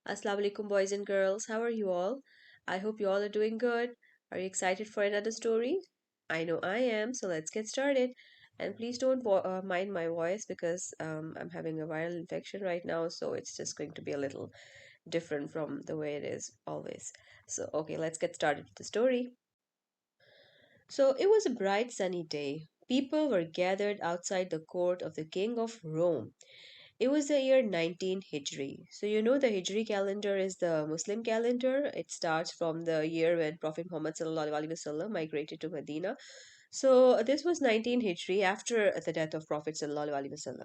Assalamu alaikum, boys and girls. How are you all? I hope you all are doing good. Are you excited for another story? I know I am, so let's get started. And please don't mind my voice because I'm having a viral infection right now, so it's just going to be a little different from the way it is always. So, okay, let's get started with the story. So, it was a bright sunny day. People were gathered outside the court of the king of Rome. It was the year 19 Hijri. So, you know, the Hijri calendar is the Muslim calendar. It starts from the year when Prophet Muhammad ﷺ migrated to Medina. So, this was 19 Hijri after the death of Prophet ﷺ.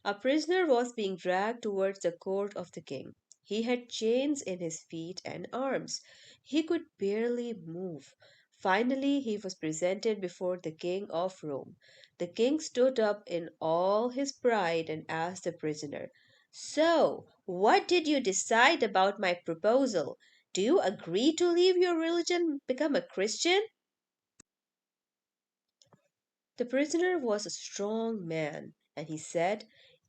A prisoner was being dragged towards the court of the king. He had chains in his feet and arms. He could barely move. Finally, he was presented before the king of Rome. The king stood up in all his pride and asked the prisoner, "So, what did you decide about my proposal? Do you agree to leave your religion, become a Christian?" The prisoner was a strong man, and he said,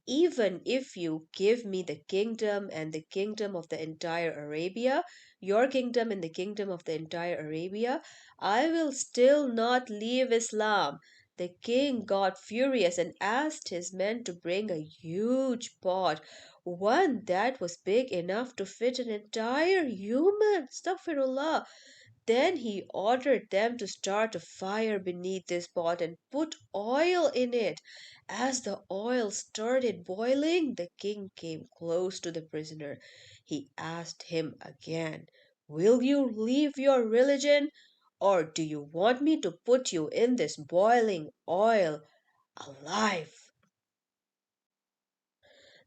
"Even if you give me the kingdom and the kingdom of the entire Arabia, your kingdom and the kingdom of the entire Arabia, I will still not leave Islam." The king got furious and asked his men to bring a huge pot, one that was big enough to fit an entire human. Astaghfirullah. Then he ordered them to start a fire beneath this pot and put oil in it. As the oil started boiling, the king came close to the prisoner. He asked him again, "Will you leave your religion, or do you want me to put you in this boiling oil alive?"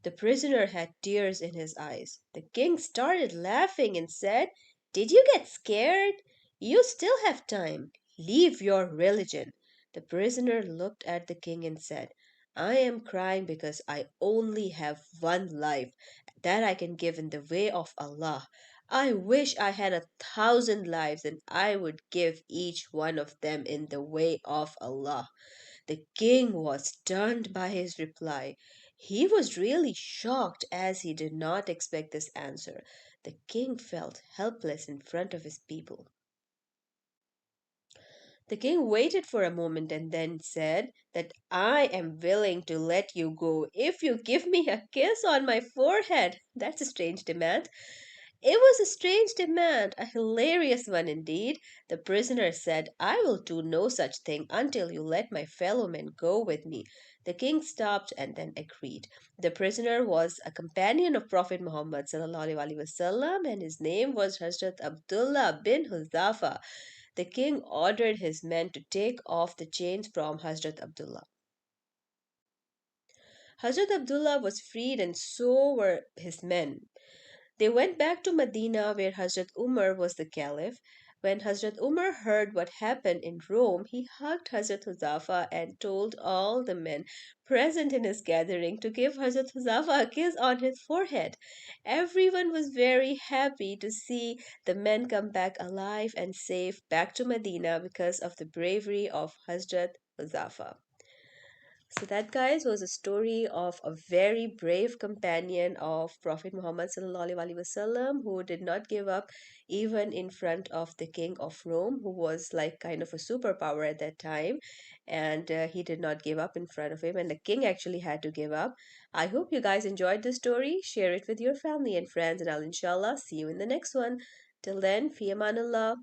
The prisoner had tears in his eyes. The king started laughing and said, "Did you get scared? You still have time. Leave your religion." The prisoner looked at the king and said, "I am crying because I only have one life that I can give in the way of Allah. I wish I had 1,000 lives and I would give each one of them in the way of Allah." The king was stunned by his reply. He was really shocked as he did not expect this answer. The king felt helpless in front of his people. The king waited for a moment and then said that "I am willing to let you go if you give me a kiss on my forehead." That's a strange demand. It was a strange demand, a hilarious one indeed. The prisoner said, "I will do no such thing until you let my fellow men go with me." The king stopped and then agreed. The prisoner was a companion of Prophet Muhammad ﷺ, and his name was Hazrat Abdullah bin Hudhafah. The king ordered his men to take off the chains from Hazrat Abdullah. Hazrat Abdullah was freed and so were his men. They went back to Medina where Hazrat Umar was the caliph. When Hazrat Umar heard what happened in Rome, he hugged Hazrat Huzafa and told all the men present in his gathering to give Hazrat Huzafa a kiss on his forehead. Everyone was very happy to see the men come back alive and safe back to Medina because of the bravery of Hazrat Huzafa. So that, guys, was a story of a very brave companion of Prophet Muhammad ﷺ who did not give up even in front of the king of Rome, who was like kind of a superpower at that time, and he did not give up in front of him, and the king actually had to give up. I hope you guys enjoyed the story. Share it with your family and friends, and I'll inshallah see you in the next one. Till then, fi amanallah.